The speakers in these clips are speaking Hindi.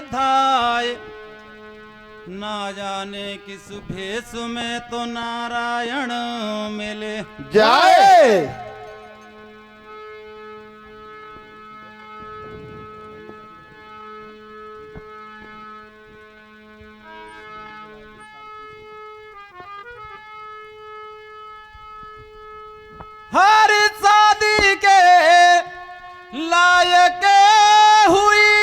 बधाए। ना जाने किस भेष में तो नारायण मिले जाए। हर शादी के लायक हुई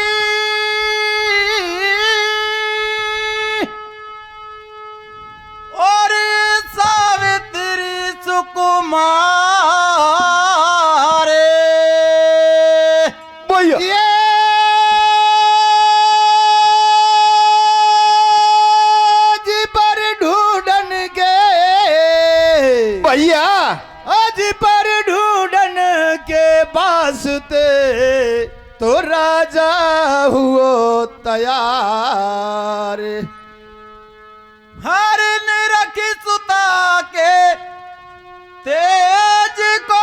और सावित्री सुकुमार भैया जी पर ढूंढन के भैया आज पर ढूंढन के वास्ते तो राजा हुओ तैयार। हर निरख सुता के तेज को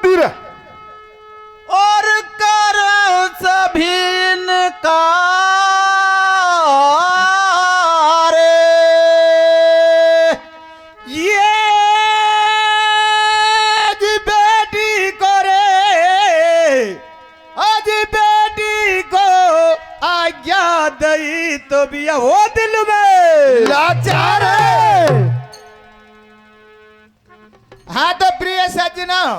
दूर और कर सभी का दई तो भी वो दिल में लाचार है। हाँ तो प्रिय सज्जनों,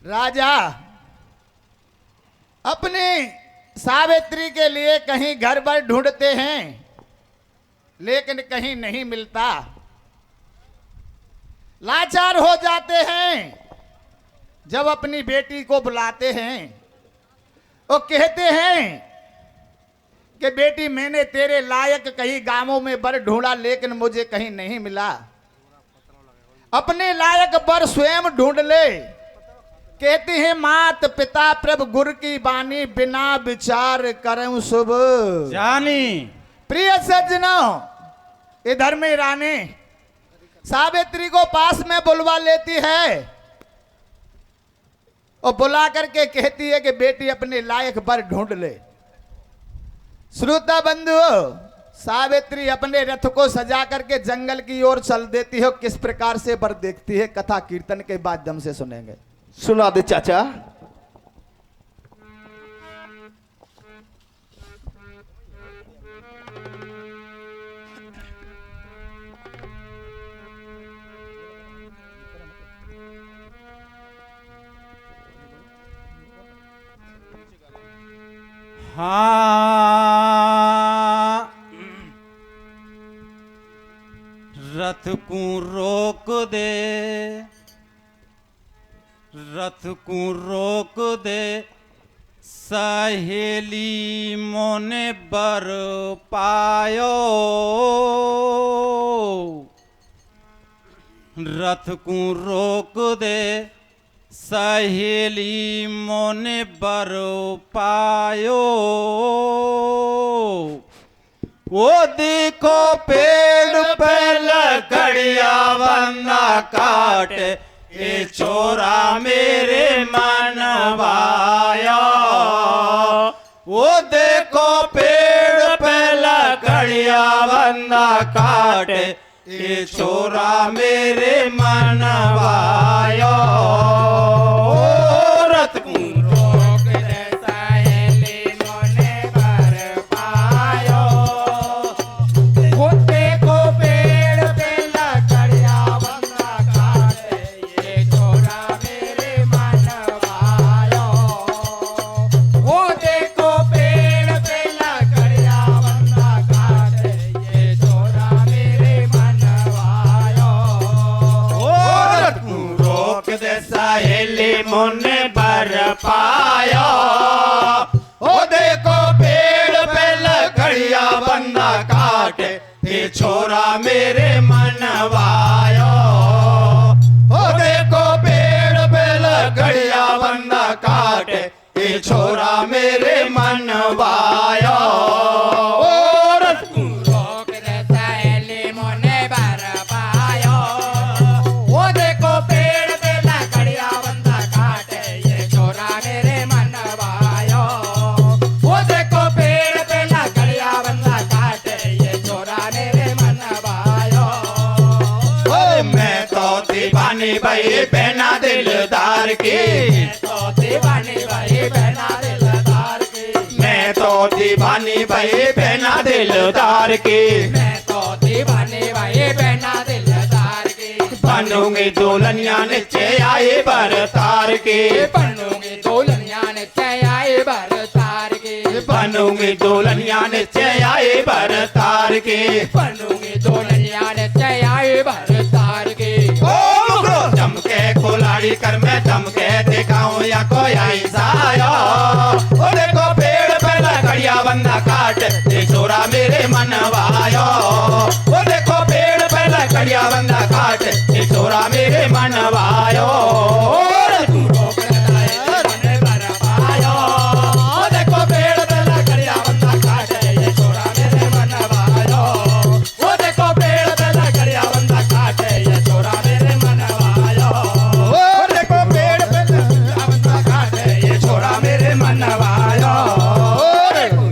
राजा अपनी सावित्री के लिए कहीं घर भर ढूंढते हैं लेकिन कहीं नहीं मिलता। लाचार हो जाते हैं। जब अपनी बेटी को बुलाते हैं वो कहते हैं कि बेटी मैंने तेरे लायक कई गांवों में बर ढूंढा लेकिन मुझे कहीं नहीं मिला। अपने लायक बर स्वयं ढूंढ ले। कहती है मात पिता प्रभु गुरु की बानी बिना विचार करूं शुभ जानी। प्रिय सज्जनों, इधर में रानी सावित्री को पास में बुलवा लेती है और बुला करके कहती है कि बेटी अपने लायक बर ढूंढ ले। श्रोता बंधुओं, सावित्री अपने रथ को सजा करके जंगल की ओर चल देती है। किस प्रकार से बर देखती है कथा कीर्तन के माध्यम से सुनेंगे। सुना दे चाचा। हाँ रथ को रोक दे, रथ को रोक दे सहेली मोने बर पायो। रथ को रोक दे सहेली मोने बर पायो। वो देखो पेड़ पे लकड़िया बंदा काट ये छोरा मेरे मनवाया। वो देखो पेड़ पे लकड़िया बंदा काट ये छोरा मेरे मनवाया। रथ को रोक दे सहेली मोने बर पायो। वो देखो पेड़ पे लकड़िया बंदा काटे ये छोरा मेरे मनवायो। वो देखो पेड़ पे लकड़िया बंदा काटे ये छोरा मेरे मनवायो। रथ को रोक दे सहेली मोने बर पायो। ओ देखो पेड़ पे लकड़िया बंदा काटे ये छोरा मेरे मनवायो। ओ देखो पेड़ पे लकड़िया बंदा काटे ये छोरा मेरे मनवायो। ओ रथ को रोक दे सहेली मोने बर पायो। वो देखो पेड़ पे लकड़िया बंदा काटे ये भाई बहना दिलदार की, मैं तो दीवानी भाई बहना दिलदार की, मैं तो दीवानी भाई बहना दिलदार की, मैं तो दीवानी भाई बहना दिलदार की, बनूंगी दुल्हनिया नीचे आए बरतार की, बनूंगी दुल्हनिया नीचे आए बरतार की, बनूंगी दुल्हनिया नीचे आए बरतार की, बनूंगी दुल्हनिया नीचे आए बरतार की। ओ मुगलो चमके कुलाड़ी कर मैं चमके दिखाऊं या कोई ऐसा आयो, ओ देखो पेड़ पे लकड़िया बंदा काट ये छोरा मेरे मनवायो, ओ देखो पेड़ पे लकड़िया बंदा काट ये छोरा मेरे मनवायो, और तू रोक लेता है मने बरपायो, ओ देखो पेड़ पे लकड़िया बंदा काट ये छोरा मेरे मनवायो, ओ देखो पेड़ पे लकड़िया बंदा काट ये छोरा मेरे मनवायो, ओ देखो पेड़ पे लकड़िया बंदा काट ये छोरा मेरे मनवायो,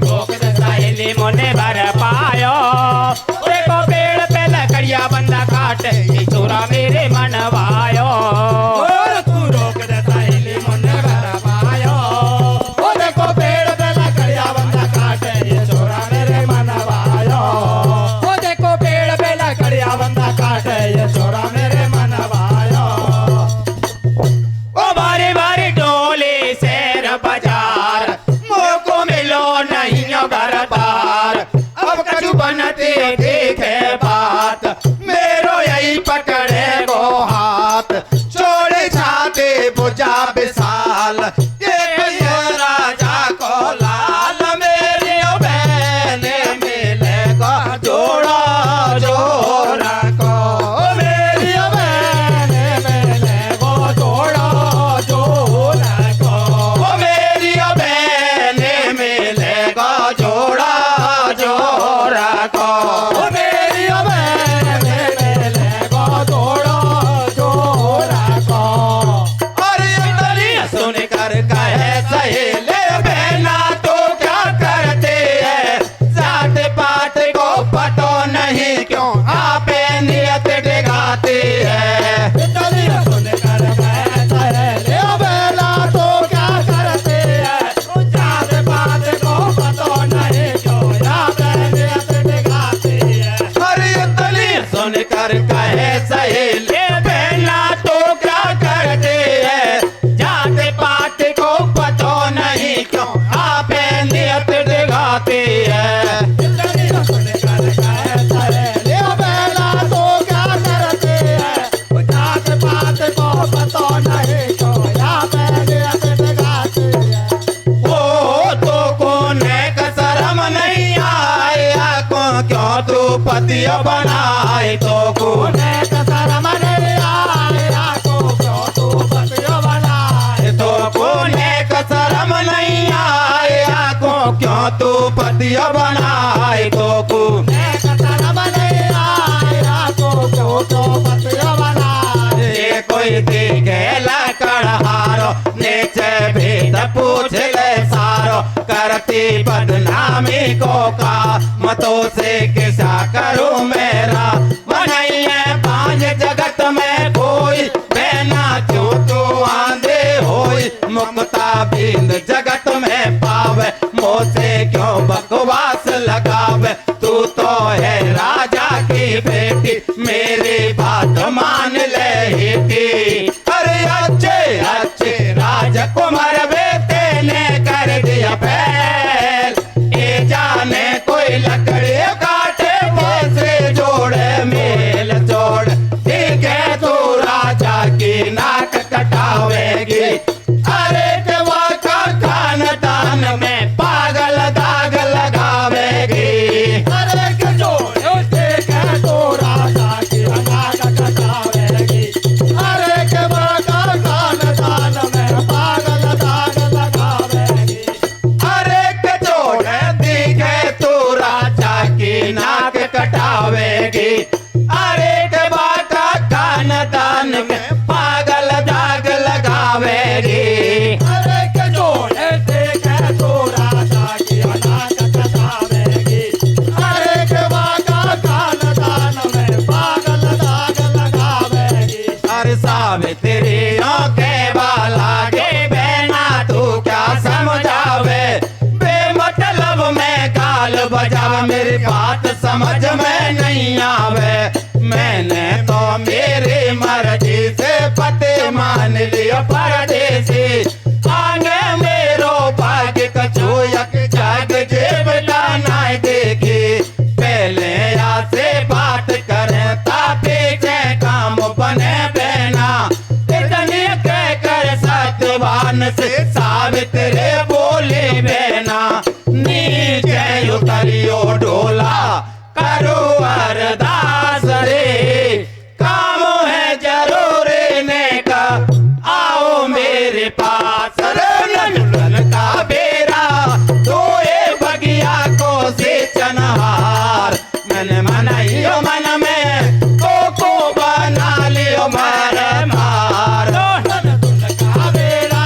रोक दे साहेली मोने बरपायो, ओ देखो पेड़ पे लकड़िया बंदा काट ये छोरा मेरे मनवायो, और तू रोक दे साहेली मोने बरपायो, ओ देखो पेड़ पे लकड़िया बंदा काट ये छोरा मेरे मनवायो, ओ देखो पेड़ पे लकड़िया बंदा काट ये छोरा मेरे मनवायो, ओ बारी बारी डोली शेर बाजार मोको मिलो नहीं घर बार, अब कछु बनते देखे बात मेरो यही पकड़े गो हाथ, छोड़े छाते बुझा विशाल ये कहियो राजा को लाल, मेरी बहन मिलेगा जोड़ा जोड़ा को, मेरी बहन मिलेगा जोड़ा जोड़ा को, मेरी बहन मिलेगा जोड़ा जोड़ा को, मेरी बहन मिलेगा जोड़ा जोड़ा को, और ये दुनिया सुन कर कहे सहेले बहना तो क्या करते हैं, जात पात को पतो नहीं क्यों आपे नियत डिगाते हैं, दुनिया सुन कर कहे सहेले बहना तो क्या करते हैं, जात पात को पतो नहीं क्यों आपे नियत डिगाते हैं, और ये दुनिया सुन कर कहे सहेले बहना तो क्या करते हैं, जात पात को पतो नहीं क्यों आपे नियत डिगाते हैं, दुनिया सुन कर कहे सहेले बहना तो क्या करते हैं, जात पात को पतो नहीं क्यों आपे नियत डिगाते हैं, ओ तो कोने का शर्म नहीं आया को क्यों तू पतियो बनाए, तो कोने का शर्म नहीं आया को क्यों तू पतियो बनाए, तो कोने का शर्म नहीं आया को क्यों तू पतियो बनाए, तो कोने का शर्म नहीं आया को क्यों तू पतियो बनाए, ये कोई देखे लकड़हारो नीचे भेद पूछ ले सारो, करती बदनामी को का मतों से किसा करूं मेरा, बनाई है पांच जगत में कोई बहना क्यों तू आंधे होई, मुक्ता बिंद जगत में पावे मोसे क्यों बकवास लगावे, तू तो है राजा की बेटी मेरी बात मान ले ही, अरे अच्छे अच्छे राजकुमार बेटे ने कर दिया फैल, ये जाने कोई लकड़ी काटे से जोड़े मेल जोड़, ठीक है तू राजा की नाक कटावेगी, अरे जवा का खानदान में पागल दाग लगावेगी, अरे के जोड़े ठीक है तू राजा की नाक कटावेगी, अरे जवा का खानदान में पागल समझ में नहीं आवे। मैंने तो मेरी मर्जी से पति मान लियो परदेसी। आगे मेरो भाग्य कछु यक जाग जेब लाना देखी। पहले से बात करे ता पीछे काम बने बहना। इतनी कह कर सत्यवान से सावित्री बोली बहना। नीचे उतरियो डोला करो अरदास रे। काम है जरूरी ने का आओ मेरे पास रे। दुल्हन का बेरा दोए बगिया को से चनहार। मैंने मनाइयो मन में को बना लियो मार मार। दुल्हन का बेरा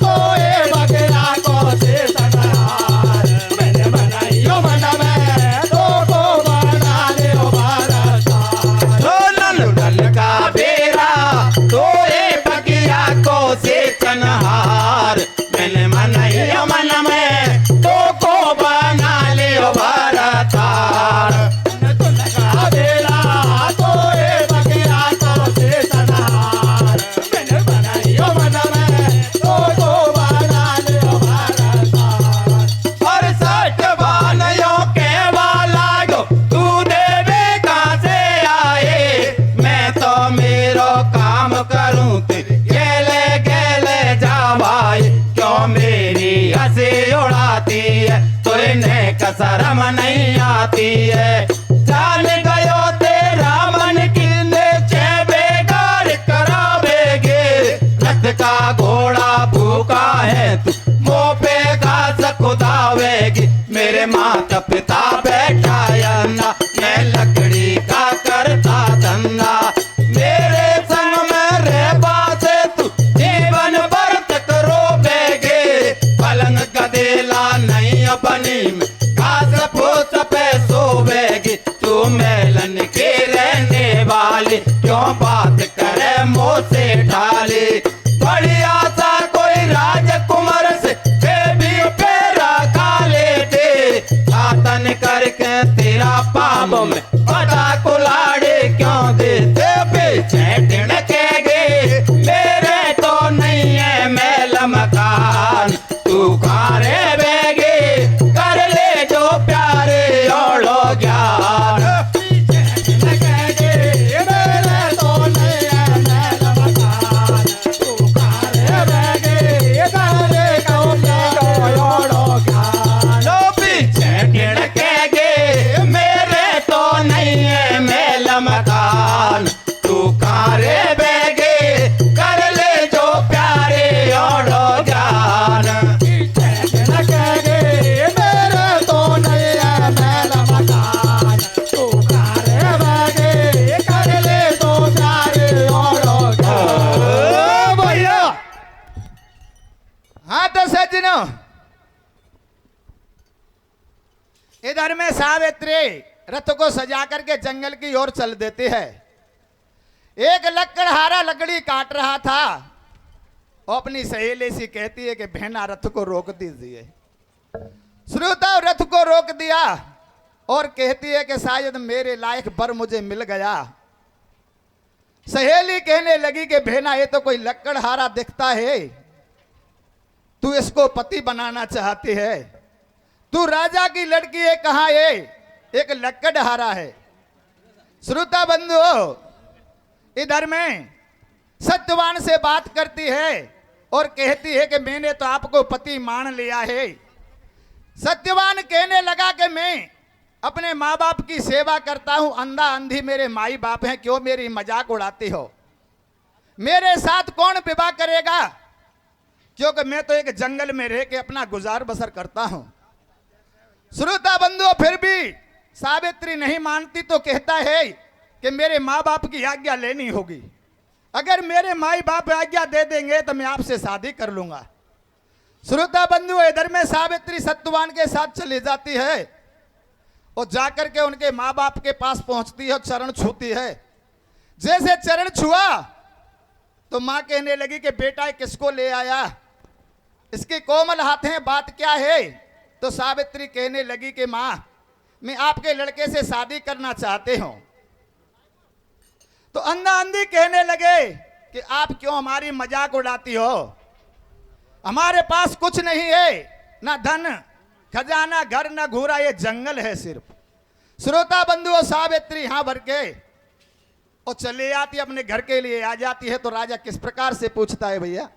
दोए बगिया को से चनहार। मैंने मनाइयो मन में को बना लियो मार मार। दुल्हन का बेरा दोए बगिया को से चनहार। मैंने मनाइयो मन में को बना लियो भारतार। दुल्हन का बेरा दोए बगिया को से चनहार। मैंने मनाइयो मन में को बना लियो भारतार। और सत्यवानियों के वाला गो तू देवे कहाँ से आए। मैं तो मेरो काम करूं ते गेले गेले जावाए। क्यों मेरी हंसी उड़ाती है तो इन्हें कसरम नहीं आती है। जान गयो तेरा मन किन्ने चे बेगार करावेगे। रथ का घोड़ा भूखा है तू मुँह पे घास खुदावेगी। मेरे माता पिता बैठाया ना मैं लकड़ी का करता धंधा। मेरे संग में रहबा से तू जीवन भर तक रोवेगे। पलंग गदेला नहीं बनी में घास फूस पे सोवेगी। तू मेलन की रहने वाली क्यों बात करे मुँह से ढाली। बड़ी आशा कोई राजकुमार से बेबी पेरा खा लेते। आतन करके तेरा पाप में पता कुलाड़े क्यों देते। पीछे टिड़केगे मेरे तो नहीं है मेल मकान। तू खारे बेगे कर ले जो प्यारे ओढ़ो ज्ञान। पीछे टिड़केगे मेरे तो नहीं है मेल मकान। तू खारे बेगे कर ले जो प्यारे ओढ़ो ज्ञान। लो पीछे टिड़केगे मेरे तो नहीं है मेल मकान। तू खारे बेगे कर ले जो प्यारे ओढ़ो ज्ञान। पीछे टिड़केगे मेरे तो नहीं है मेल मकान। तू खारे बेगे कर ले जो प्यारे ओढ़ो ज्ञान। भैया हाँ तो सज्जनों, इधर में सावित्री रथ को सजा करके जंगल की ओर चल देती है। एक लकड़हारा लकड़ी काट रहा था। वो अपनी सहेली सी कहती है कि बहना रथ को रोक दीजिए। श्रोता रथ को रोक दिया और कहती है कि शायद मेरे लायक वर मुझे मिल गया। सहेली कहने लगी कि बहना ये तो कोई लकड़हारा दिखता है। तू इसको पति बनाना चाहती है। तू राजा की लड़की है, कहाँ है? एक लकड़हारा है। श्रोता बंधु, इधर में सत्यवान से बात करती है और कहती है कि मैंने तो आपको पति मान लिया है। सत्यवान कहने लगा कि मैं अपने माँ बाप की सेवा करता हूं। अंधा अंधी मेरे माई बाप हैं, क्यों मेरी मजाक उड़ाती हो? मेरे साथ कौन विवाह करेगा? क्योंकि मैं तो एक जंगल में रह के अपना गुजार बसर करता हूं। श्रोता बंधुओं, फिर भी सावित्री नहीं मानती तो कहता है कि मेरे माँ बाप की आज्ञा लेनी होगी। अगर मेरे माई बाप आज्ञा दे देंगे तो मैं आपसे शादी कर लूंगा। श्रोता बंधु, इधर में सावित्री सत्यवान के साथ चली जाती है और जाकर के उनके माँ बाप के पास पहुंचती है और चरण छूती है। जैसे चरण छुआ तो माँ कहने लगी कि बेटा किसको ले आया? इसके कोमल हाथ हैं, बात क्या है? तो सावित्री कहने लगी कि माँ, मैं आपके लड़के से शादी करना चाहते हूं। तो अंधा अंधी कहने लगे कि आप क्यों हमारी मजाक उड़ाती हो, हमारे पास कुछ नहीं है, ना धन खजाना घर ना घूरा, ये जंगल है सिर्फ। श्रोता बंधुओं, सावित्री यहां भर के और चले आती अपने घर के लिए आ जाती है। तो राजा किस प्रकार से पूछता है भैया,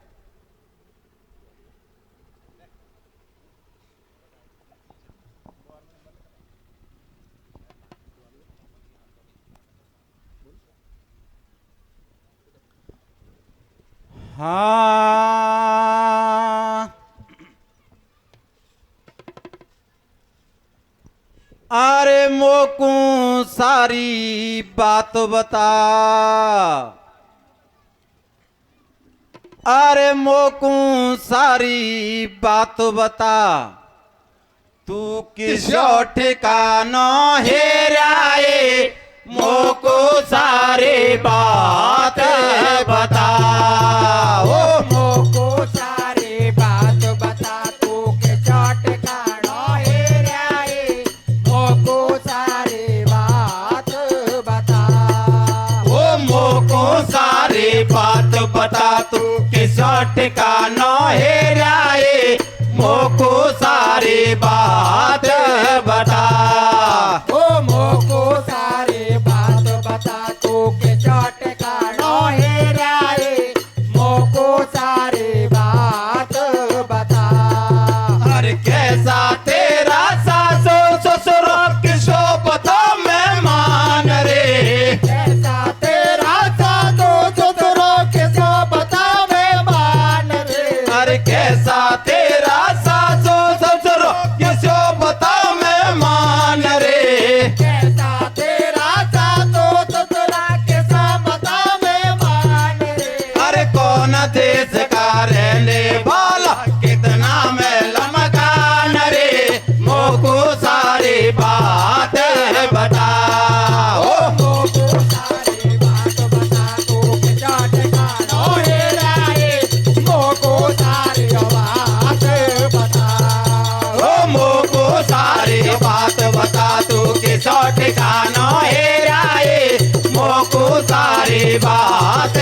हाँ अरे मोकू सारी बात बता, अरे मोकू सारी बात बता, तू किसो ठिकानो हेराए, मोको सारी बात बता। ओ मोको सारी बात बता, तू किसो ठिकानो हेराए, मोको सारी बात बता। ओ मोको सारी बात बता, तू किसो ठिकानो हेराए, मोको सारी बात बता। ओ मोको सारी बात बता, तू किसो ठिकानो हेराए, मोको सारी बात बता। अरे कैसा तेरा सासो ससुरो किसो बता मेहमान रे, कैसा तेरा सासो ससुरो किसो बता मेहमान रे। अरे कैसा तेरा सासो ससुरो किसो बता मेहमान रे। कैसा तेरा सासो ससुरा किसो बता मेहमान रे। अरे कौन देश का रहने वाला, कितना मेला मकान रे, मोको सारी बात बता। ओ मोको सारी बात बता, तू किसो ठिकानो हेराए, मोको सारी बात बता। ओ मोको सारी बात बता, तू किसो ठिकानो हेराए, मोको सारी बात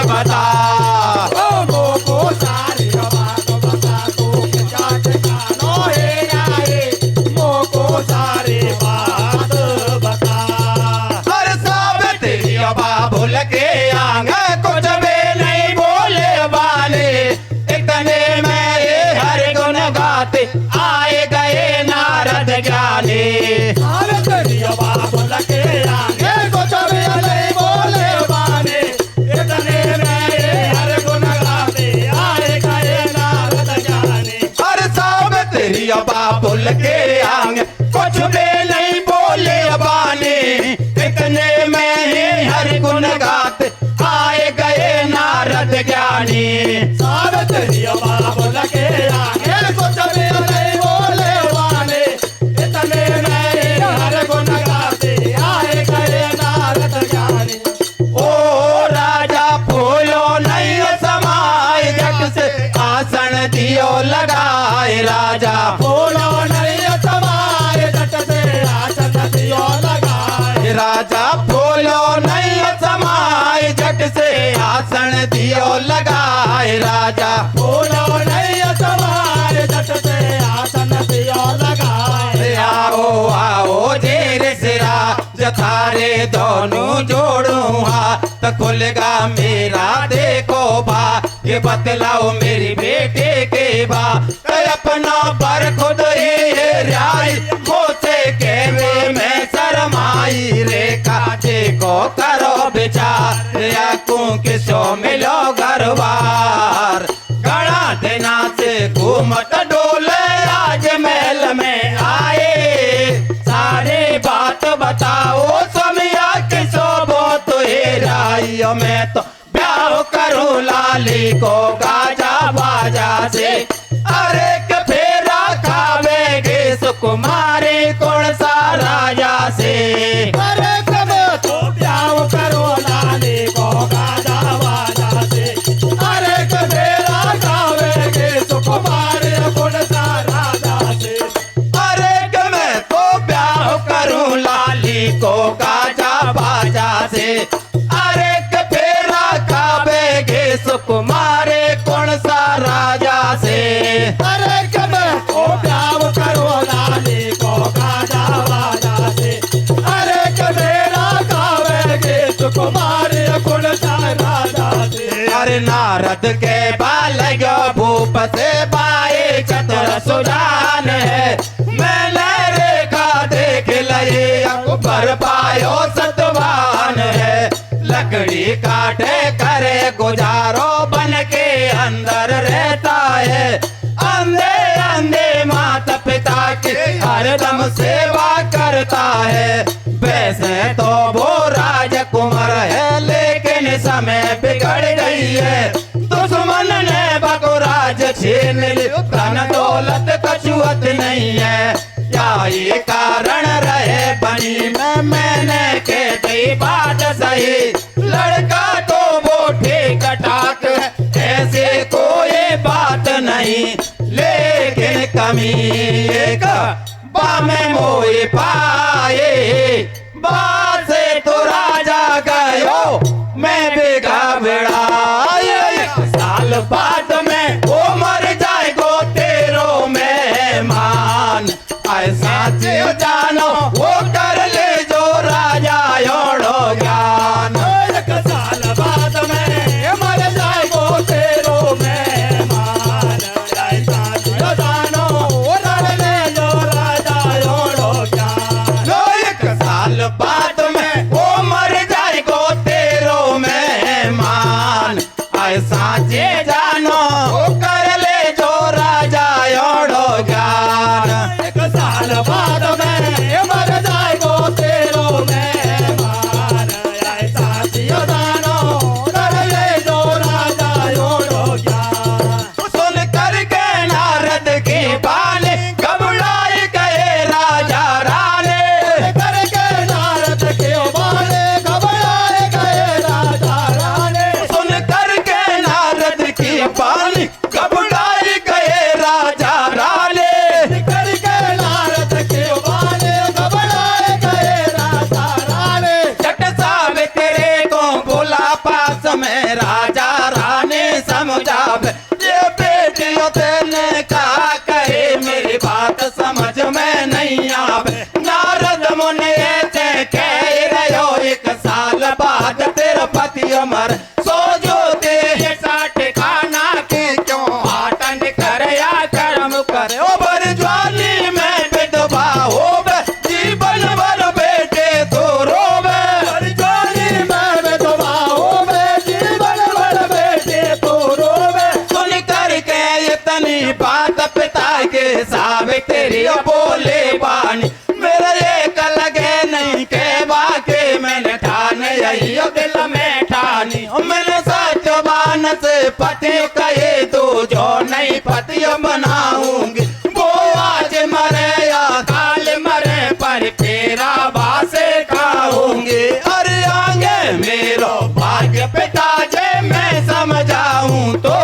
बता। ओ मोको सारी बात बता, तू किसो ठिकानो हेराए, मोको सारी बात बता। हर सावित्री बाबुल के आंग कुछ भी नहीं बोले वाले, इतने मेरे हर गुण गाते आए गए नारद ज्ञानी। सावित्री बाबुल के आगे कुछ भी नहीं बोले वाले, इतने मेरे हर गुण गाते आए गए नारद ज्ञानी। हर सावित्री बाबुल के आंग कुछ भी नहीं बोले बाने, इतने में ही हर गुण गाते आए गए नारद ज्ञानी। सावित्री बाबुल के आगे कुछ भी नहीं बोले वाले, इतने मेरे हर गुण गाते आए गए नारद ज्ञानी। ओ राजा फूलो नहीं समाए, झट से आसन दियो लगाए, राजा फूलो नहीं समाए, झट से आसन दियो लगाए। राजा फूलो नहीं समाए, झट से आसन दियो लगाए, राजा फूलो नहीं समाए, झट से आसन दियो लगाए। आओ आओ जेर सिरा जथारे दोनों जोड़ू हाथ खुलेगा मेरा, देखो बा ये बतलाओ मेरी बेटे के बा, अपना पर खुद ही राय मोसे के में शरमाई, रेखा देखो करो विचार, याकू किसो मिलो घरवार, घड़ा देना से घूमत डोले आज महल में आए, सारे बात बताओ समिया किसो बो तो हेराई, मैं तो ब्याह करूं लाली को गाजा बाजा से, अरे के फेरा खावेगे सुकुमारी कौन सा राजा से। अरे कबे तो ब्याह करो लाली को गाजा बाजा से, अरे कबे रागावेगे सुकुमार गुण सा राजा से। अरे के मैं तो ब्याह यो सतवान है। लकड़ी काटे करे गुजारो बन के अंदर रहता है। अंधे अंधे माता पिता की हरदम सेवा करता है। वैसे तो वो राजकुमार है लेकिन समय बिगड़ गई है। दुश्मन ने बगुराज छीन ली, धन दौलत कछुअत नहीं है। क्या ये कारण रहे बनी में मैंने कह दी बात सही। लड़का तो वो ठीक ठाक है, ऐसे कोई बात नहीं। लेकिन कमी एक में मोई पाए। बात से तो राजा गयो मैं भी घबराए। साल बाद में वो मर जाएगो तेरो मेहमान। ऐसा जो जानो वो कर ले जो राजा योड़ो ज्ञान। एक साल बाद में मर जाएगो तेरो मेहमान। ऐसा जो जानो कर ले जो राजा योड़ो ज्ञान। लो एक साल बाद में वो मर जाएगो तेरो मेहमान। ऐसा जे जानो वो कर ले जो राजा योड़ो ज्ञान। एक साल बाद में मर जाएगो तेरो मेहमान। ऐसा जियो जानो कर ले जो राजा योड़ो ज्ञान। सुन कर के नारद की बानी घबराए गए राजा रानी। करके नारद के बाले घबराए गए राजा रानी। सुन कर के नारद की बानी घबराए गए राजा रानी। करके नारद के बाले घबराए गए राजा रानी। जट सावित्री को बोला पास में राजा रानी समझावे। ये बेटियों तेने कहा कहे मेरी बात समझ में नहीं आवे। नारद मुनि ऐसे कह रहे हो एक साल बाद तेरा पति अमर सो जो तेरे साठ खाना के क्यों आटन करे या कर्म करे। ओ बरज्वाली में विधवा होवे जीवन भर बेटे तो रोवे। बरज्वाली में विधवा होवे जीवन भर बेटे तो रोवे। सुन करके इतनी बात पिता के सावित्री बोले बानी। मेरे एक लगे नहीं के वाके मैंने ठान यही दिल में ठानी। मैंने सच बान से पति कहे तू जो नहीं पति बनाऊंगी। वो आज मरे या काल मरे पर तेरा बासे खाऊंगी। अरे आगे मेरो भाग्य पिता जे मैं समझाऊं तो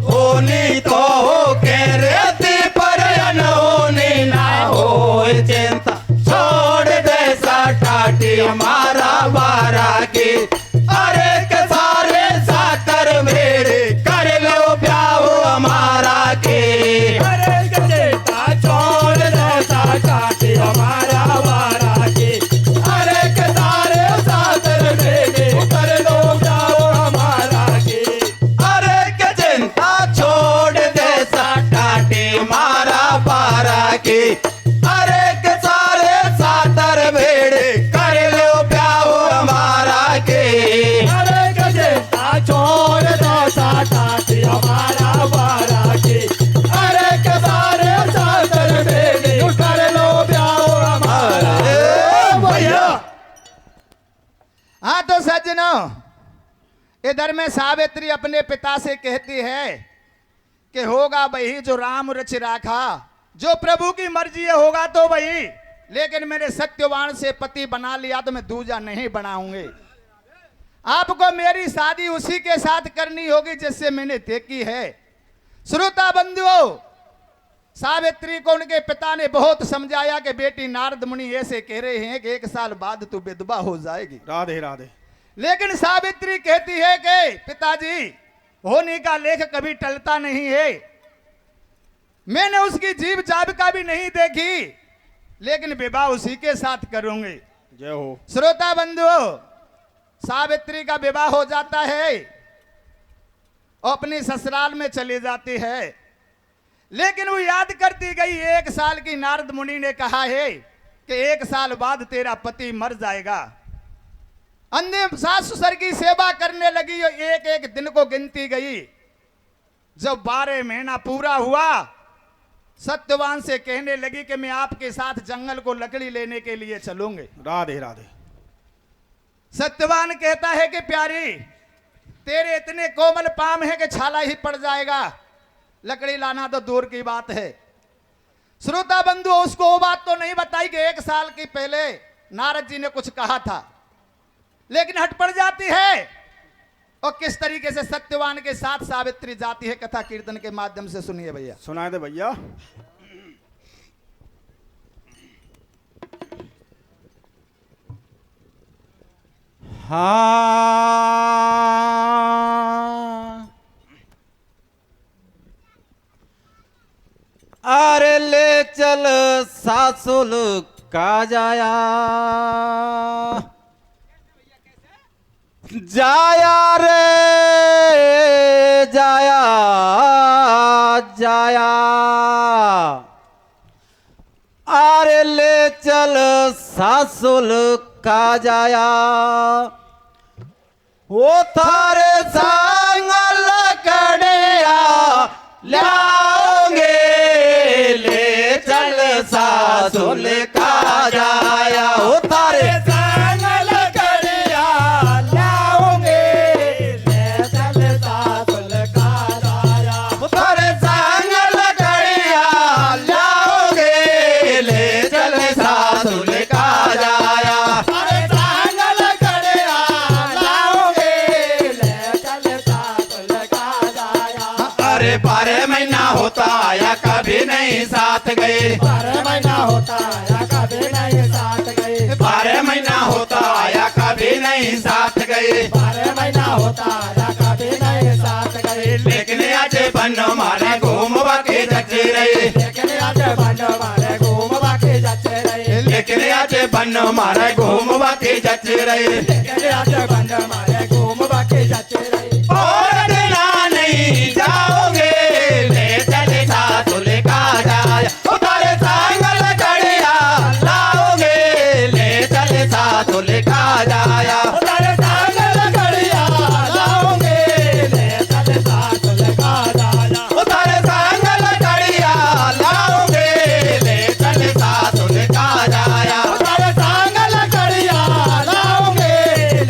होनी तो हो के रहती पर अनहोनी ना हो चिंता। छोड़ दे सा ठाटी हमारा बारा की। अरे के सारे साकर मेरे कर लो ब्याह हमारा के। अरे गजेता छोड़ दे साथी हमारा वारा के। अरे के सारे साथर मेरे कर लो जाओ हमारा के। अरे के चिंता छोड़ दे सा ठाटी हमारा बारा की। अरे के सारे सातर भेड़े कर लो ब्याह हमारा के। अरे गजेता छोड़ दे साथी हमारा वारा के। अरे के सारे साथर मेरे कर लो जाओ हमारा अरे भैया हाँ तो सज्जनों, इधर में सावित्री अपने पिता से कहती है कि होगा वही जो राम रच राखा। जो प्रभु की मर्जी है होगा तो वही। लेकिन मैंने सत्यवान से पति बना लिया तो मैं दूजा नहीं बनाऊंगे। आपको मेरी शादी उसी के साथ करनी होगी जिससे मैंने तय की है। श्रोता बंधुओं, सावित्री को उनके पिता ने बहुत समझाया कि बेटी नारद मुनि ऐसे कह रहे हैं कि 1 साल बाद तू विधवा हो जाएगी। राधे राधे। लेकिन सावित्री कहती है कि पिताजी, होने का लेख कभी टलता नहीं है। मैंने उसकी जीव जाबिका भी नहीं देखी, लेकिन विवाह उसी के साथ करूंगी। जय हो। श्रोता बंधुओं, सावित्री का विवाह हो जाता है और अपने ससुराल में चली जाती है। लेकिन वो याद करती गई 1 साल की नारद मुनि ने कहा है कि 1 साल बाद तेरा पति मर जाएगा। अंतिम सास ससुर की सेवा करने लगी और एक एक दिन को गिनती गई। जब 12 महीना पूरा हुआ, सत्यवान से कहने लगी कि मैं आपके साथ जंगल को लकड़ी लेने के लिए चलूंगी। राधे राधे। सत्यवान कहता है कि प्यारी, तेरे इतने कोमल पाम है कि छाला ही पड़ जाएगा, लकड़ी लाना तो दूर की बात है। श्रोता बंधु, उसको वो बात तो नहीं बताई कि 1 साल की पहले नारद जी ने कुछ कहा था, लेकिन हट पड़ जाती है। और किस तरीके से सत्यवान के साथ सावित्री जाती है, कथा कीर्तन के माध्यम से सुनिए भैया। सुनाए दे भैया। हाँ, अरे ले चल सासुल का जाया, जाया रे जाया जाया, अरे ले चल सासुल का जाया, वो थारे संग लकड़िया लाओगे, ले चल सासुल का जाया, वो थारे संग लकड़िया लाओगे, ले चल सासुल का जाया, वो थारे संग लकड़िया लाओगे, ले चल सासुल का जाया, थारे संग लकड़िया लाओगे, ले चल सासुल का जाया। अरे 12 महीना होता आया कभी नहीं साथ गए, 12 महीना होता आया कभी नहीं साथ गए, 12 महीना होता आया कभी नहीं साथ गए, 12 महीना होता आया कभी नहीं साथ गए, लेकिन आज बनो मारे घूमवा के जचे रहे, लेकिन आज बंडो मारे घूमवा के जाते रहे, लेकिन आज बनो मारे घूमवा के जचे रहे, लेकिन आज बंडो मारे घूमवा के जाते रहे। और देना नहीं जाओगे, ले चले सासुल का जाया, उतारे संग लकड़िया लाओगे, ले चले सासुल का जाया, उतारे संग लकड़िया लाओगे, ले चल सासुल का जाया, उतारे संग लकड़िया लाओगे, ले चले सासुल का जाया, उतारे संग लकड़िया लाओगे,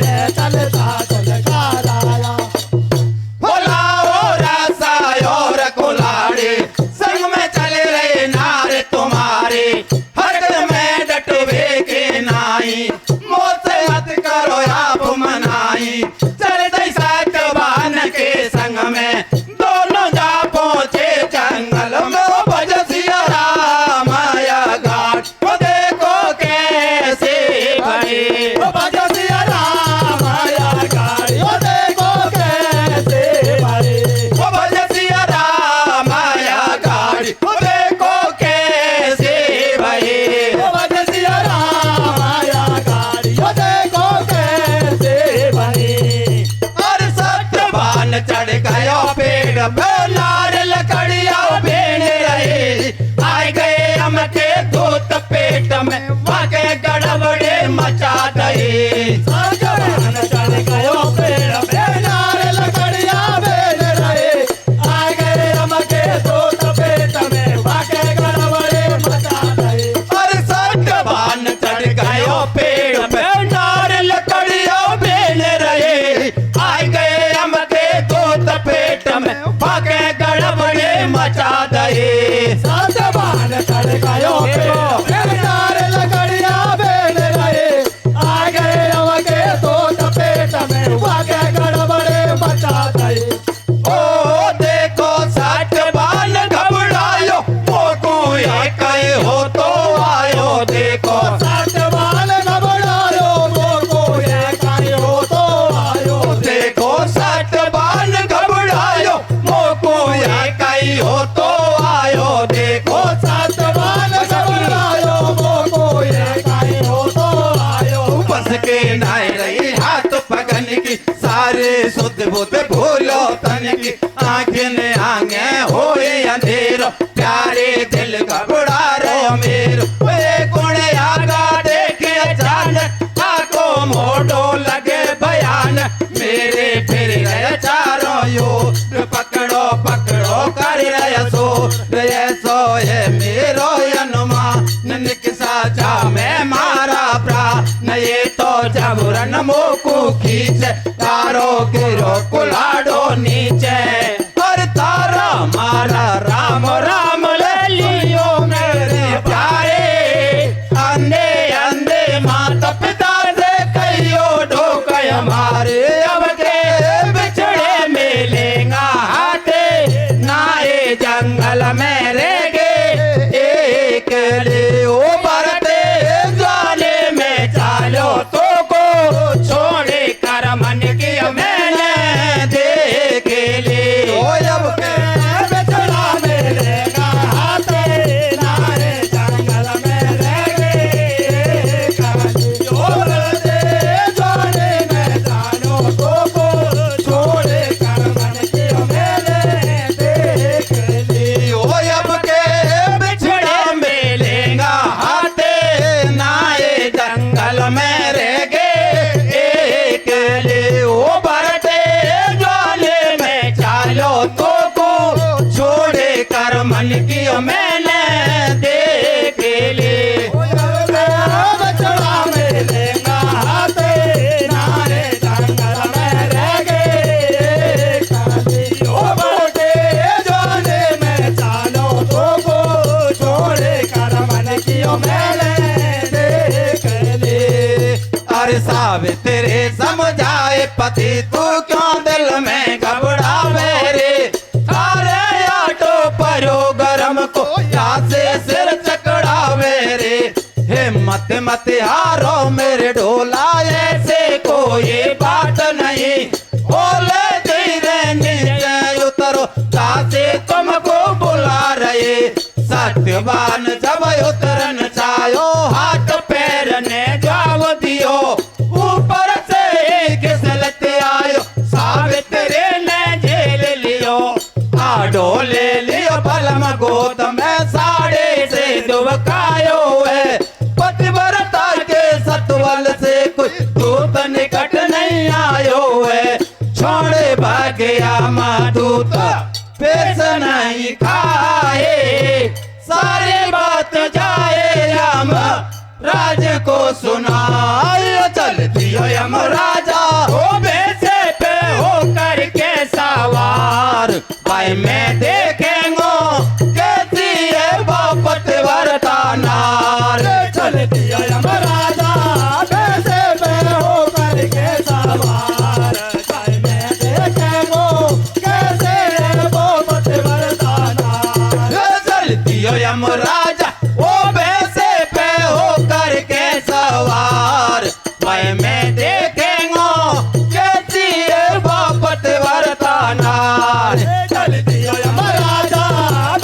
ले चल सासुल का जाया। बोलाओ रासा और कुलाड़ी, संग में चले रहे नारे तुम्हारे, हरकत में डटवे के नाई, मौत से मत करो आप मनाई, चल दई सत्यवान के संग में, दोनों जा पहुंचे जंगल में, वो भजसिया राम आया घाट, वो देखो कैसे भरे, ओ भजसिया राम आया गाड़ी, ओ देखो कैसे भरे, वो भजसिया राम आया गाड़ी, वो देखो कैसे भरे, ओ भजसिया राम आया गाड़ी, ओ देखो कैसे भरे। और सत्यवान चढ़ गयो पेड़ पे, नार लकड़िया बेन रहे, आए गए हम के दूत पेट में, वाके गड़बड़े मचा दे, सत्यवान चढ़ गयो पेड़ पे, नार लकड़िया बेल रहे, आ गए हमके दूत पेट में, वाके गड़बड़े मचा गए। और सत्यवान चढ़ गयो पेड़ पे, नार लकड़िया बेन रहे, आए गए हम के दूत पेट में, वाके गड़बड़े मचा दे, सत्यवान चढ़ गयो पेड़ पे, नार लकड़िया बेल रहे, आ गए हमके दूत पेट में, वाके गड़बड़े मचा गए। ओ देखो सत्यवान घबरायो, मोको ये कहे हो तो आयो, देखो सत्यवान घबरायो, मोको ये काहे हो तो आयो, देखो सत्यवान घबरायो, मोको ये कही हो तो आयो, देखो सत्यवान घबरायो, मोको ये काहे हो तो आयो। बस के नाय रही हाथ पगन की, सारे सुध बुध भूलो तन की, आंखें ने आंगे होए अंधेरो, प्यारे दिल घबरा रो मेरो, वे गुण आग रे सोए मेरो अनुमान निक साचा में मारा प्राण ये तो जबरन मोकू खींचे तारो गिरो कुलाडो नीचे और तारा मारा राम राम ले लियो मेरे प्यारे अंधे अंधे माता पिता से कहियो ढोकय मारे अब के बिछड़े मिलेगा हाथे नाए जंगल में रहेगे एक ले ओ बरते जाने में चालो तो को छोड़े कर मन की मैंने देख ले ओ अब के बिछड़ा मिलेगा हाथे नारे जंगल में रहेंगे ओ बरते जाने में जानो तो को छोड़े कर मन की मैंने देख ली ओ अब के बिछड़ा मिलेगा हाथे नाए जंगल में रह गए एक ले ओ बरते जाने में चालो तो को छोड़े कर मन की मैंने देख ली बछड़ा मिलेगा हाथे नारे जंगल में रहेंगे ओ बरते जाने में चालो तो को छोड़े कर मन की मैंने देख ली अरे सावित्री समझाए पति तू क्यों दिल में घबरावे रे अरे आटो परो गरम को या से सिर चकड़ावे रे हिम्मत मत हारो मेरे ढोला ऐसे कोई बात नहीं बोले धीरे नीचे उतरो से तुमको बुला रहे सत्यवान जब उतरन चाहो हाथ पैर ने जाव दियो ऊपर से घिसलते आयो सावित्री ने झेल लियो आडो ले लियो बलम गोद में साड़े से दुबकायो है पतिव्रता के सतवल से कोई दूत निकट नहीं आयो है छोड़े भाग्या माधूत पेश नहीं खाए सारी बात जाए यम राज को सुनाए चल दियो यम राजा हो बेचे पे हो करके सवार भाई मैं देखेंगो कैसी है बापत वरदानार चल दिया यम राजा कैसे पे हो करके सवार चाहे मैं देखेंगो कैसे वो मत वरदाना चल दियो यम राजा ओ वैसे पे हो करके सवार मैं देखेंगो कैसी है बापत वरदानार चल दिया यम राजा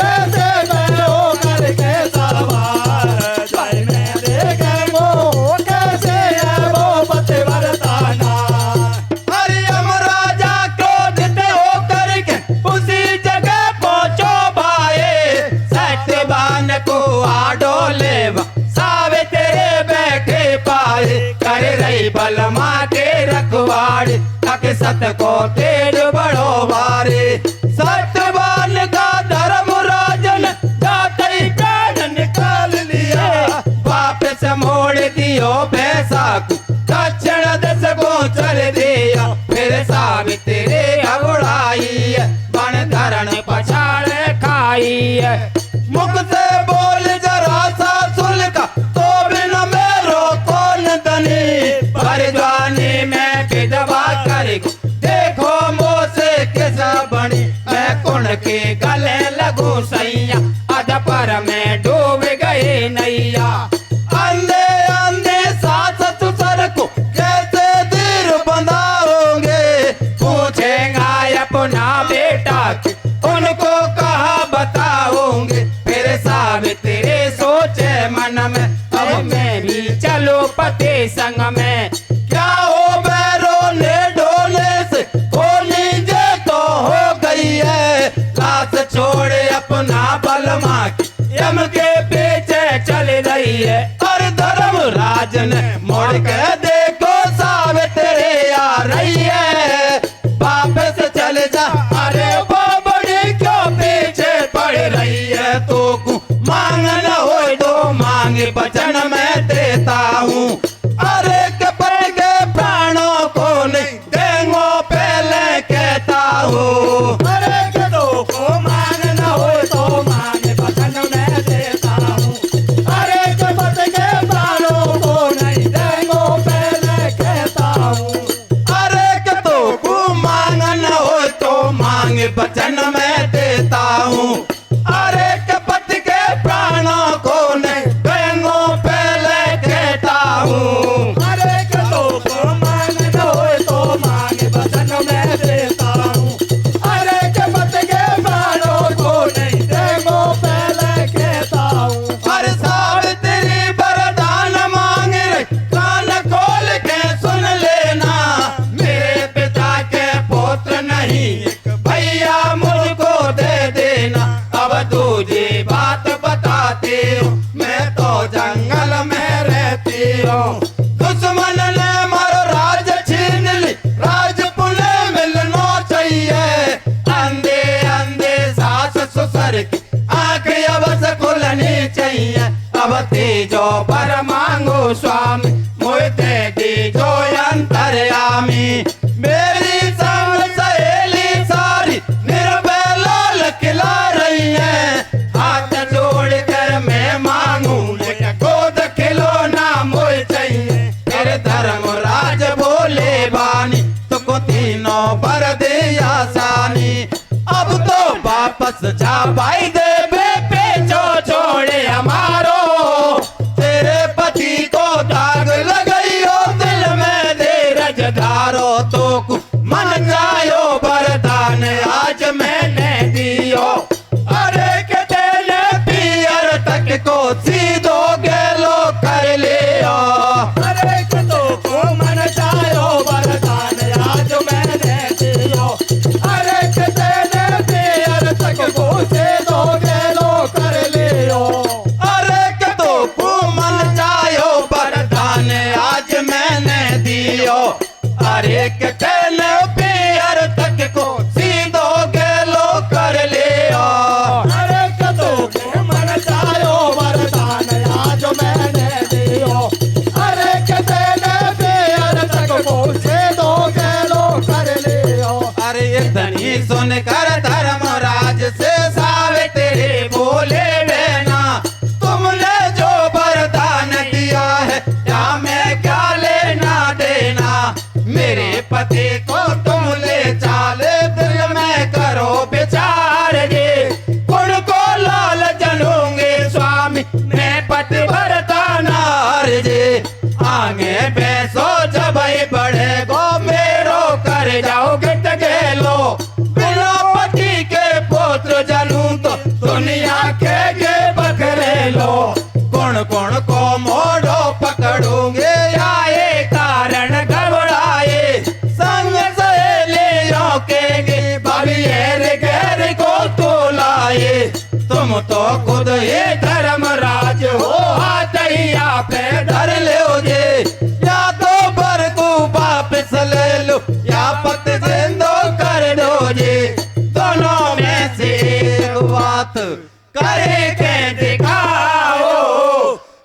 कैसे पे हो करके सवार चाहे मैं देखेंगो कैसे वो मत वरदाना हरियम राजा क्रोधित होकर के उसी जगह पहुंचो भाई सत्यवान को आडो लेवा सावित्री बैठे पाए कर रही बलमा के रखवाड़े तक सत को तेज बड़ो भारे सत्यवान का धर्म राजन जाते ही प्राण निकाल लिया वापस मोड़ दियो भैंसा को दक्षिण दिश को चल दिया फिर सावित्री घबराई बन धरण पछाड़ खाई मुख से बोल जरा सा सुलका तो बिन मेरो कौन दनी पर जवानी में विधवा करेगो देखो मोसे कैसा बनी मैं कुण के गले लगू सैया अध पर में डूब गए नैया अंधे अंधे सास ससुर को कैसे धीर बंधाओगे पूछेगा अपना बेटा के उनको कहा बताओगे फिर सावित्री सोचे मन में अब मैं भी चलो पति संग में क्या हो बैरो ने ढोले से होली जे तो हो गई है लाश छोड़े अपना बलमा की यम के पीछे चल रही है और धर्मराज ने मोड़ के देखो सावित्री आ रही है वापस चले जा अरे वो बड़ी क्यों पीछे पड़ रही तुझे बात बताती हूँ, मैं तो जंगल में रहती हूँ। दुश्मन ने मारो राज छीन ली, राज पुणे मिलना चाहिए। अंधे अंधे सास ससुर की आंखें अब से खुलनी चाहिए। अब तेजो पर मांगो स्वामी, मोते दीजो अंतर्यामी। मेरी संग सहेली सारी निर्भय लाल खिला रही है। हाथ जोड़ कर मैं मांगू, मुझे गोद खिलौना मोह चाहिए। फिर धर्मराज बोले बानी, तुको तीनों पर दे आसानी। अब तो वापस जा भाई दे बेपे जो छोड़े हमारो। तेरे पति को दाग लगाई हो दिल में धीरज धारो। तो मन जायो वरदान आज मैंने दियो। अरे के तेरे पियर तक को सीधो गेलो कर लियो। अरे तो मन जायो वरदान आज मैंने दियो। अरे तेरे पियर तक को से दो गेलो कर लियो। अरे के तो मन जायो वरदान आज मैंने दियो। अरे के तेरे पियर तक को सीधो गेलो कर लियो। अरे तो मन जायो वरदान आज मैंने दियो। अरे तेरे पियर तक को से दो गेलो कर लियो। अरे इतनी सुनकर धर्मराज से सावित्री बोले बहना, तुमने जो वरदान दिया है क्या मैं क्या लेना देना। मेरे पति को तुम ले चाले, दिल में करो विचार रे। गुण को लाल जनूंगे स्वामी, मैं पति वरदानार जे। आगे बैसो जब बढ़े गो मेरो कर जाओगे टगेलो। बिना पति के पुत्र जनू तो दुनिया के बकरे लो। कौन कौन को मोड़ो पकड़ोगे, आए कारण घबराए। संग सहेलियों के भाभी गैर को तो लाए। तुम तो खुद ही धर्मराज हो, हाथ ही आप धर लो जे। या तो बर को वापस ले लो, या पति जिंदो कर दो जे। दोनों में से एक बात करे के दिखाओ।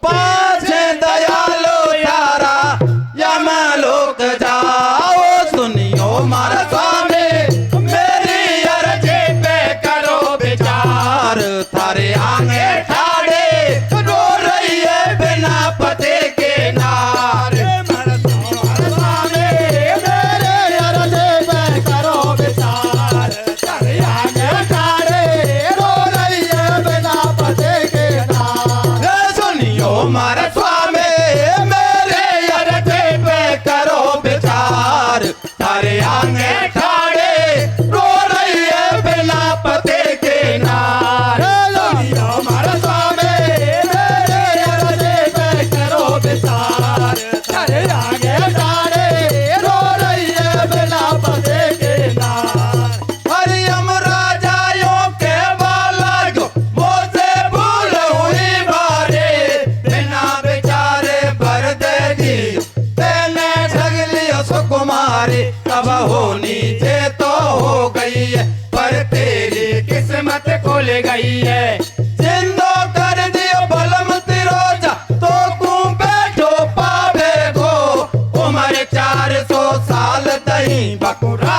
पांच दयालो यारा यमलोक जाओ। सुनियो मारा स्वामी, मेरी अर्जी पे करो विचार। थारे आगे ठाड़े रो रही है बिना पति के नार। स्वामी मेरे अर्जी पे करो विचार। तेरे आगे ठाड़े रो रही है बिना पति के नार। सुनियो मारा स्वामी, मेरे अर्जी पे करो विचार। थारे आगे ठाड़े रो रही है बिना पति के नार। हमारा स्वामी मेरे अर्जी पे करो विचार। तेरे आगे ठाड़े रो रही है बिना पति के नार। हरियम राजाओं के बाला जो मोसे भूल हुई बारे। बिना बेचारे भर दे दी, तेने ठग लियो सुकुमारी। अब होनी जे तो हो गई है, पर तेरी किस्मत खुल गई है। जिंदो कर दियो बलम तिरोजा, तो कू बैठो पावे गो। उम्र 400 साल दही बकुरा